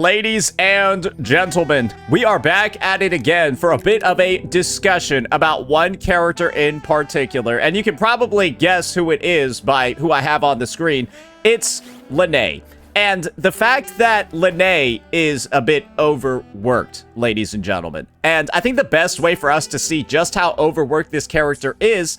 Ladies and gentlemen, we are back at it again for a bit of a discussion about one character in particular, and you can probably guess who it is by who I have on the screen. It's Lynae. And the fact that Lynae is a bit overworked, ladies and gentlemen. And I think the best way for us to see just how overworked this character is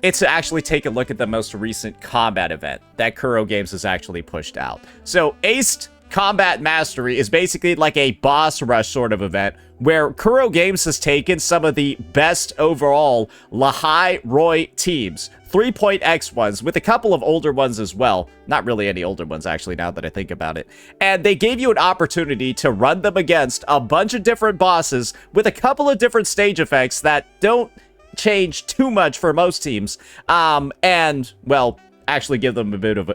to actually take a look at the most recent combat event that Kuro Games has actually pushed out. So, Aced Combat Mastery is basically like a boss rush sort of event where Kuro Games has taken some of the best overall Lynae Roy teams, 3.x ones, with a couple of older ones as well. Not really any older ones, actually, now that I think about it. And they gave you an opportunity to run them against a bunch of different bosses with a couple of different stage effects that don't change too much for most teams. And, well, actually give them a bit of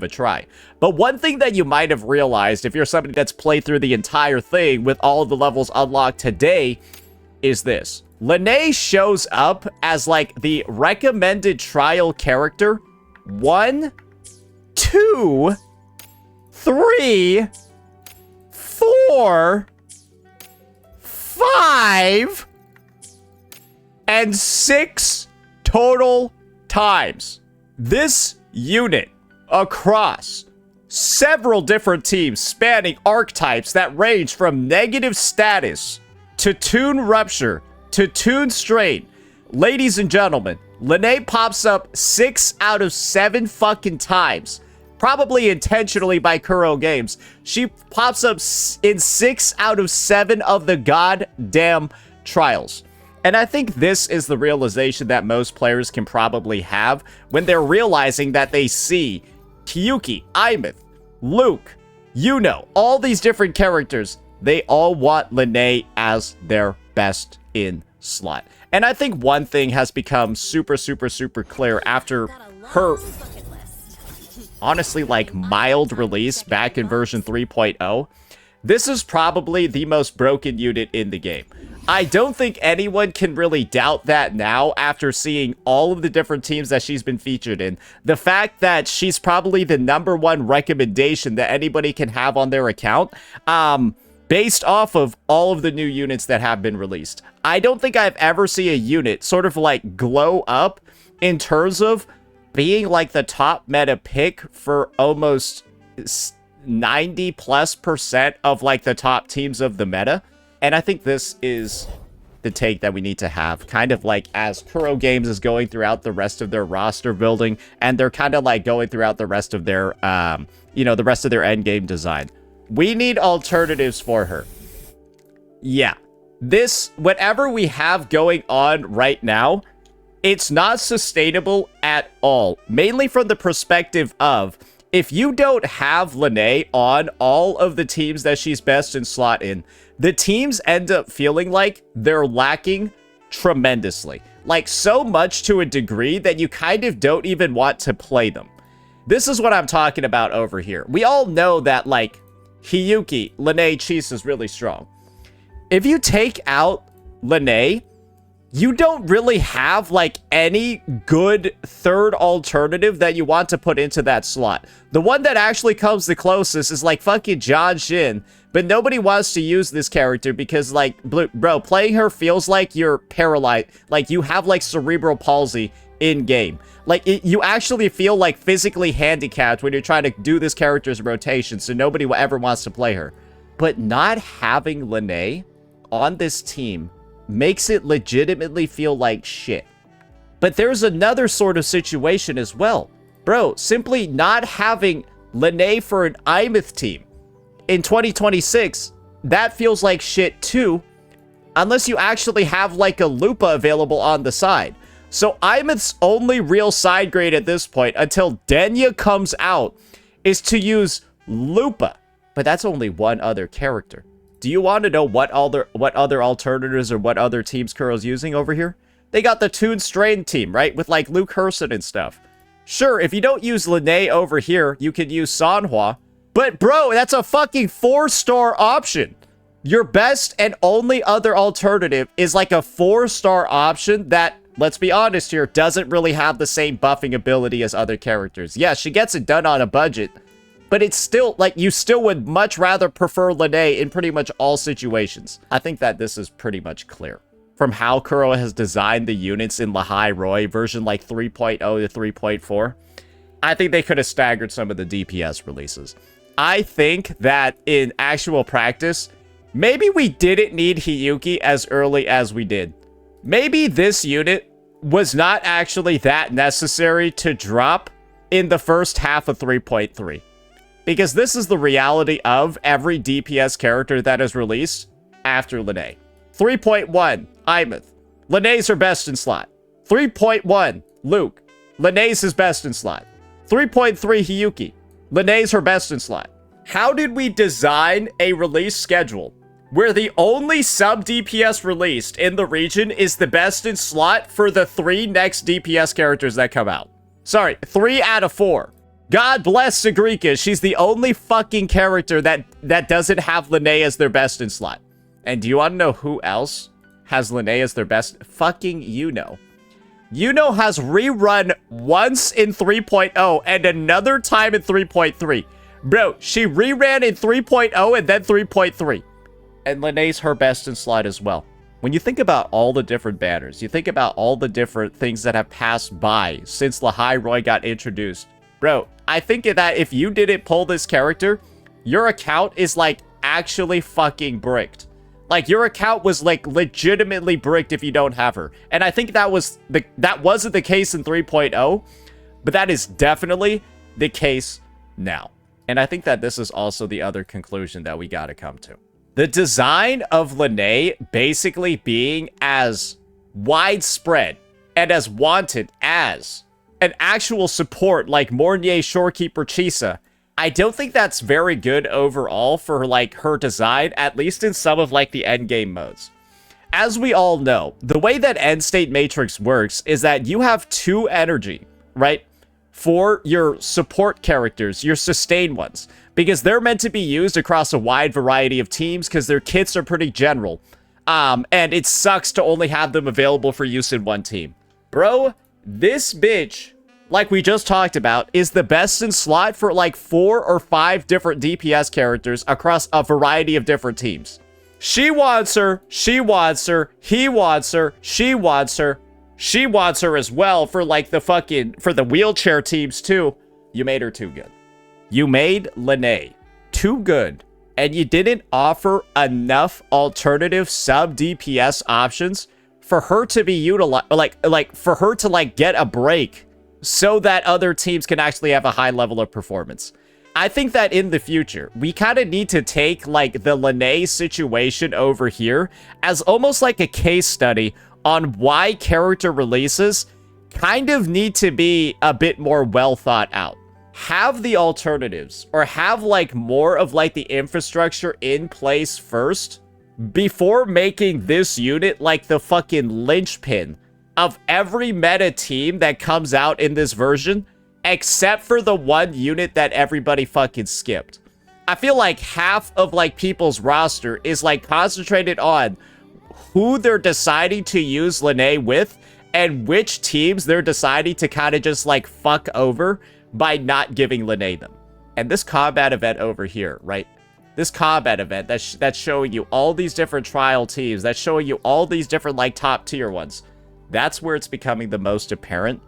a try. But one thing that you might have realized if you're somebody that's played through the entire thing with all of the levels unlocked today is this. Lynae shows up as like the recommended trial character 1, 2, 3, 4, 5, and 6 total times. This unit across several different teams spanning archetypes that range from negative status to Toon Rupture to Toon Strain. Ladies and gentlemen, Lynae pops up 6 out of 7 fucking times. Probably intentionally by Kuro Games. She pops up in 6 out of 7 of the goddamn trials. And I think this is the realization that most players can probably have when they're realizing that they see Kyuki, Imeth, Luke, Yuno, all these different characters. They all want Lynae as their best in slot. And I think one thing has become super clear after her, honestly, like mild release back in version 3.0. This is probably the most broken unit in the game. I don't think anyone can really doubt that now after seeing all of the different teams that she's been featured in. The fact that she's probably the #1 recommendation that anybody can have on their account, based off of all of the new units that have been released. I don't think I've ever seen a unit sort of like glow up in terms of being like the top meta pick for almost 90+% of like the top teams of the meta. And I think this is the take that we need to have, kind of like as Kuro Games is going throughout the rest of their roster building, and they're kind of like going throughout the rest of their, the rest of their end game design. We need alternatives for her. Yeah, whatever we have going on right now, it's not sustainable at all. Mainly from the perspective of, if you don't have Lynae on all of the teams that she's best in slot in, the teams end up feeling like they're lacking tremendously. Like, so much to a degree that you kind of don't even want to play them. This is what I'm talking about over here. We all know that, like, Hiyuki, Lynae, Chise is really strong. If you take out Lynae, you don't really have, like, any good third alternative that you want to put into that slot. The one that actually comes the closest is, like, fucking John Shin, but nobody wants to use this character because, like, bro, playing her feels like you're paralyzed. Like, you have, like, cerebral palsy in-game. Like, you actually feel, like, physically handicapped when you're trying to do this character's rotation, so nobody ever wants to play her. But not having Lynae on this team makes it legitimately feel like shit. But there's another sort of situation as well. Bro, simply not having Lynae for an Imeth team in 2026, that feels like shit too, unless you actually have like a Lupa available on the side. So Imeth's only real side grade at this point, until Denya comes out, is to use Lupa. But that's only one other character. Do you want to know what other alternatives or what other teams Kuro's using over here? They got the Toon Strain team, right? With like Luke Herson and stuff. Sure, if you don't use Lynae over here, you could use Sanhua. But bro, that's a fucking 4-star option. Your best and only other alternative is like a 4-star option that, let's be honest here, doesn't really have the same buffing ability as other characters. Yeah, she gets it done on a budget, But it's still, like, you still would much rather prefer Lynae in pretty much all situations. I think that this is pretty much clear. From how Kuro has designed the units in Lynae Roy version like 3.0 to 3.4, I think they could have staggered some of the DPS releases. I think that in actual practice, maybe we didn't need Hiyuki as early as we did. Maybe this unit was not actually that necessary to drop in the first half of 3.3. Because this is the reality of every DPS character that is released after Lynae. 3.1, Imeth. Lynae's her best in slot. 3.1, Luke. Lynae's his best in slot. 3.3, Hiyuki. Lynae's her best in slot. How did we design a release schedule where the only sub-DPS released in the region is the best in slot for the 3 next DPS characters that come out? Sorry, 3 out of 4. God bless Sigrika. She's the only fucking character that doesn't have Lynae as their best in slot. And do you want to know who else has Lynae as their best? Fucking Yuno. Yuno has rerun once in 3.0 and another time in 3.3. Bro, she reran in 3.0 and then 3.3. And Lynae's her best in slot as well. When you think about all the different banners, you think about all the different things that have passed by since Lynae Roy got introduced. Bro, I think that if you didn't pull this character, your account is, like, actually fucking bricked. Like, your account was, like, legitimately bricked if you don't have her. And I think that wasn't the case in 3.0, but that is definitely the case now. And I think that this is also the other conclusion that we gotta come to. The design of Lynae basically being as widespread and as wanted as an actual support like Mornier, Shorekeeper, Chisa, I don't think that's very good overall for, like, her design, at least in some of, like, the endgame modes. As we all know, the way that End State Matrix works is that you have 2 energy, right, for your support characters, your sustain ones, because they're meant to be used across a wide variety of teams because their kits are pretty general, and it sucks to only have them available for use in one team. Bro, this bitch, like we just talked about, is the best in slot for like 4 or 5 different DPS characters across a variety of different teams. She wants her, she wants her, he wants her, she wants her, she wants her as well for like the for the wheelchair teams too. You made her too good. You made Lynae too good, and you didn't offer enough alternative sub-DPS options for her to be utilized, like for her to like get a break so that other teams can actually have a high level of performance. I think that in the future, we kind of need to take like the Lynae situation over here as almost like a case study on why character releases kind of need to be a bit more well thought out. Have the alternatives, or have like more of like the infrastructure in place first before making this unit like the fucking linchpin of every meta team that comes out in this version, except for the one unit that everybody fucking skipped. I feel like half of like people's roster is like concentrated on who they're deciding to use Lynae with and which teams they're deciding to kind of just like fuck over by not giving Lynae them. And this combat event over here, right? This combat event that's showing you all these different trial teams, that's showing you all these different like top tier ones. That's where it's becoming the most apparent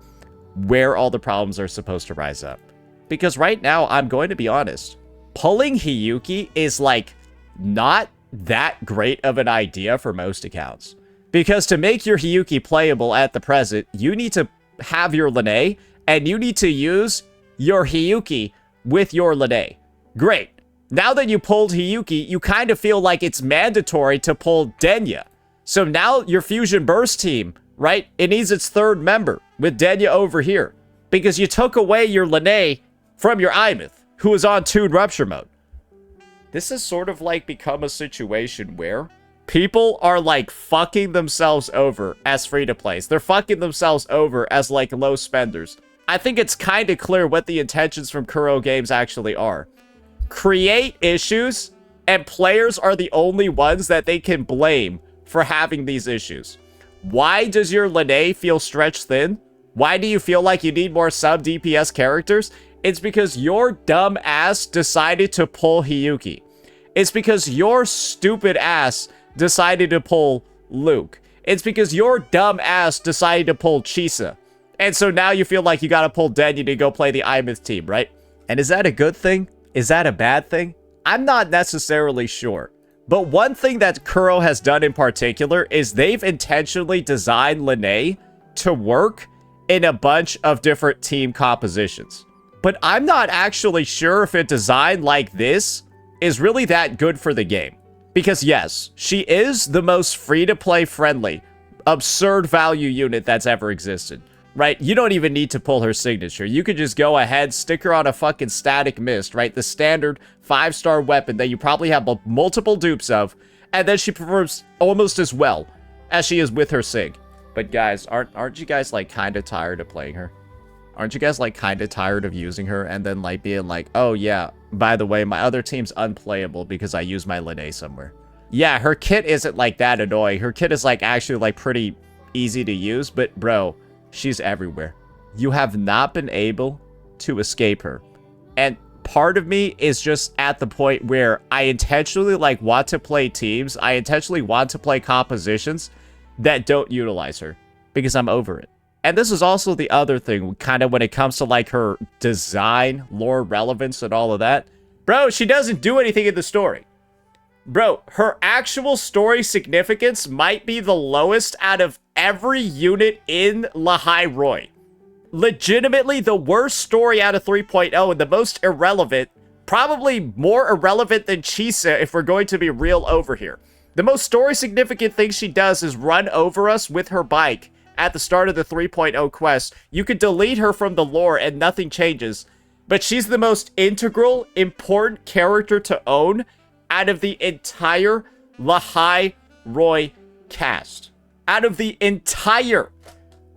where all the problems are supposed to rise up. Because right now, I'm going to be honest, pulling Hiyuki is like not that great of an idea for most accounts. Because to make your Hiyuki playable at the present, you need to have your Lynae, and you need to use your Hiyuki with your Lynae. Great. Now that you pulled Hiyuki, you kind of feel like it's mandatory to pull Denya. So now your Fusion Burst team, right? It needs its 3rd member with Denya over here. Because you took away your Lynae from your Imeth, who is on Toon Rupture mode. This has sort of like become a situation where people are like fucking themselves over as free-to-plays. They're fucking themselves over as like low spenders. I think it's kind of clear what the intentions from Kuro Games actually are. Create issues, and players are the only ones that they can blame for having these issues. Why does your Lynae feel stretched thin? Why do you feel like you need more sub-DPS characters? It's because your dumb ass decided to pull Hiyuki. It's because your stupid ass decided to pull Luke. It's because your dumb ass decided to pull Chisa. And so now you feel like you gotta pull Denya to go play the Imith team, right? And is that a good thing? Is that a bad thing? I'm not necessarily sure. But one thing that Kuro has done in particular is they've intentionally designed Lynae to work in a bunch of different team compositions. But I'm not actually sure if a design like this is really that good for the game. Because yes, she is the most free-to-play friendly, absurd value unit that's ever existed. Right? You don't even need to pull her signature. You could just go ahead, stick her on a fucking static mist, right? The standard 5-star weapon that you probably have multiple dupes of, and then she performs almost as well as she is with her sig. But guys, aren't you guys like kind of tired of playing her? Aren't you guys like kind of tired of using her and then like being like, oh yeah, by the way, my other team's unplayable because I use my Lynae somewhere. Yeah, her kit isn't like that annoying. Her kit is like actually like pretty easy to use, but bro, she's everywhere. You have not been able to escape her. And part of me is just at the point where I intentionally like want to play teams. I intentionally want to play compositions that don't utilize her because I'm over it. And this is also the other thing, kind of when it comes to like her design, lore relevance, and all of that. Bro, she doesn't do anything in the story. Bro, her actual story significance might be the lowest out of every unit in Lynae Roy. Legitimately the worst story out of 3.0 and the most irrelevant, probably more irrelevant than Chisa if we're going to be real over here. The most story significant thing she does is run over us with her bike at the start of the 3.0 quest. You could delete her from the lore and nothing changes, but she's the most integral, important character to own out of the entire Lynae Roy cast. Out of the entire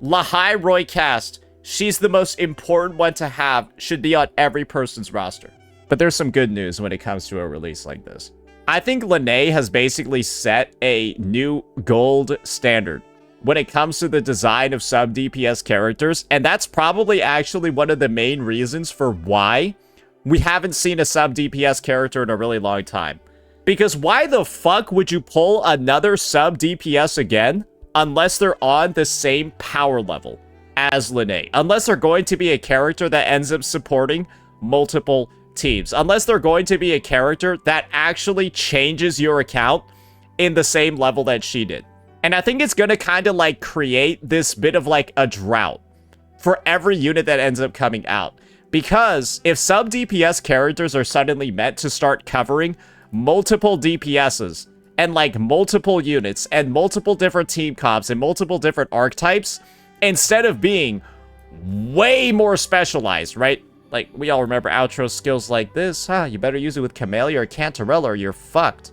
Lynae Roy cast, she's the most important one to have, should be on every person's roster. But there's some good news when it comes to a release like this. I think Lynae has basically set a new gold standard when it comes to the design of sub-DPS characters, and that's probably actually one of the main reasons for why we haven't seen a sub-DPS character in a really long time. Because why the fuck would you pull another sub-DPS again unless they're on the same power level as Lynae? Unless they're going to be a character that ends up supporting multiple teams. Unless they're going to be a character that actually changes your account in the same level that she did. And I think it's going to kind of like create this bit of like a drought for every unit that ends up coming out. Because if sub-DPS characters are suddenly meant to start covering multiple DPSs and like multiple units and multiple different team comps and multiple different archetypes, instead of being way more specialized, right? Like, we all remember outro skills like this. You better use it with Camellia or Cantarella or you're fucked.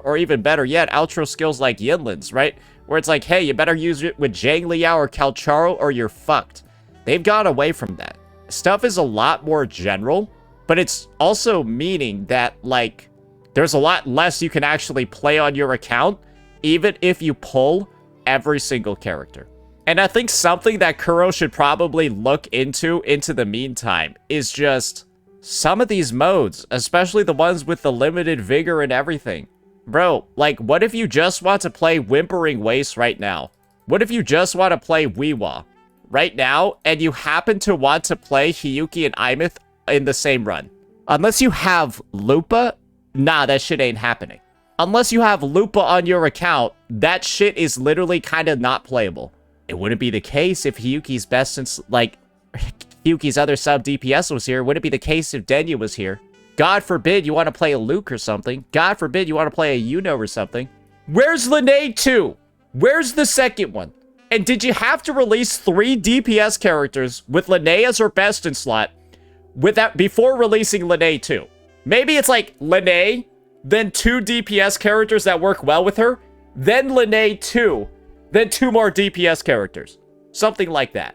Or even better yet, outro skills like Yinlin's, right? Where it's like, hey, you better use it with Zhang Liao or Calcharo or you're fucked. They've gone away from that. Stuff is a lot more general, but it's also meaning that, like, there's a lot less you can actually play on your account, even if you pull every single character. And I think something that Kuro should probably look into the meantime is just some of these modes, especially the ones with the limited vigor and everything. Bro, like, what if you just want to play Whimpering Waste right now? What if you just want to play Weewa right now, and you happen to want to play Hiyuki and Imith in the same run? Unless you have Lupa, nah, that shit ain't happening. Unless you have Lupa on your account, that shit is literally kind of not playable. It wouldn't be the case if Hiyuki's best since, like, Hiyuki's other sub-DPS was here. It wouldn't be the case if Denya was here. God forbid you want to play a Luke or something. God forbid you want to play a Yuno or something. Where's Lynae 2? Where's the second one? And did you have to release 3 DPS characters with Lynae as her best in slot before releasing Lynae 2? Maybe it's like Lynae, then 2 DPS characters that work well with her, then Lynae 2, then 2 more DPS characters. Something like that.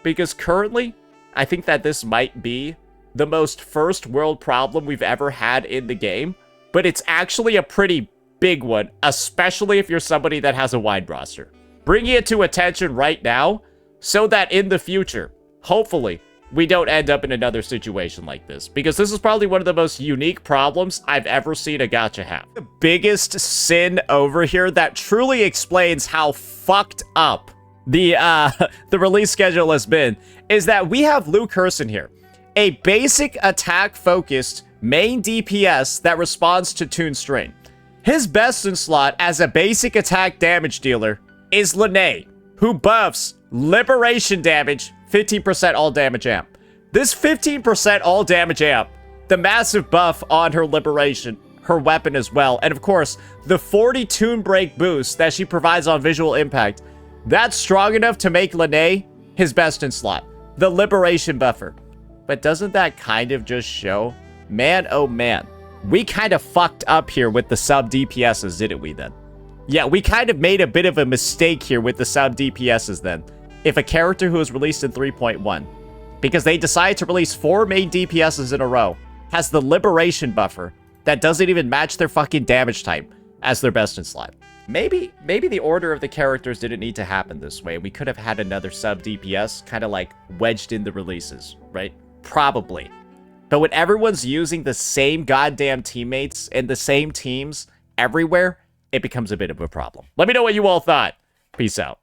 Because currently, I think that this might be the most first world problem we've ever had in the game, but it's actually a pretty big one, especially if you're somebody that has a wide roster. Bringing it to attention right now so that in the future, hopefully, we don't end up in another situation like this, because this is probably one of the most unique problems I've ever seen a gacha have. The biggest sin over here that truly explains how fucked up the the release schedule has been is that we have Luke Herson here, a basic attack-focused main DPS that responds to Toon Strain. His best in slot as a basic attack damage dealer is Lynae, who buffs Liberation damage 15% all damage amp. This 15% all damage amp, the massive buff on her Liberation, her weapon as well, and of course, the 40 Toon Break boost that she provides on visual impact, that's strong enough to make Lynae his best in slot, the Liberation buffer. But doesn't that kind of just show, man oh man, we kind of fucked up here with the sub-DPSs, didn't we then? Yeah, we kind of made a bit of a mistake here with the sub-DPSs then. If a character who was released in 3.1, because they decided to release 4 main DPSs in a row, has the Liberation buffer that doesn't even match their fucking damage type as their best in slot. Maybe the order of the characters didn't need to happen this way. We could have had another sub-DPS kind of like wedged in the releases, right? Probably. But when everyone's using the same goddamn teammates and the same teams everywhere, it becomes a bit of a problem. Let me know what you all thought. Peace out.